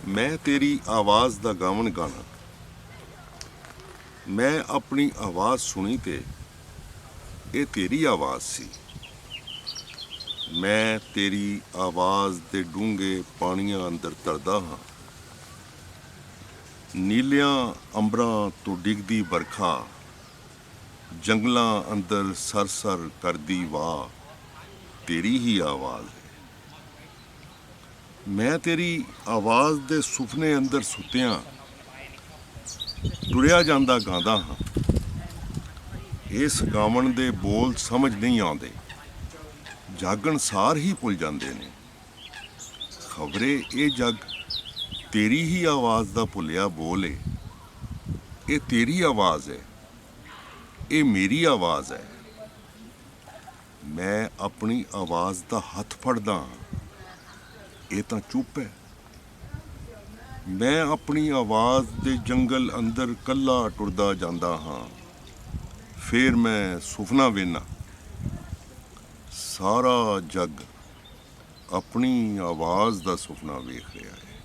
मैं तेरी आवाज़ दा गावन गाना। मैं अपनी आवाज़ सुनी ते ये तेरी आवाज़ सी। मैं तेरी आवाज़ दे डूंगे पानियां अंदर तरदा हाँ। नीलियां अंबरां तो डिगदी बरखा, जंगलां अंदर सर सर करदी वाह, तेरी ही आवाज़ है। मैं तेरी आवाज़ दे सुपने अंदर सुत्तियां टुरिया जांदा गांदा हाँ। इस गावन दे बोल समझ नहीं आते, जागण सार ही भुल जाते ने। खबरे ये जग तेरी ही आवाज़ दा भुलिया बोल है। ये तेरी आवाज़ है, ये मेरी आवाज़ है। मैं अपनी आवाज़ दा हथ फड़दा हाँ, ये तां चुप है। मैं अपनी आवाज़ दे जंगल अंदर कल्ला टुरदा जांदा हाँ। फिर मैं सुपना वेना, सारा जग अपनी आवाज़ दा सुपना वेख रहा है।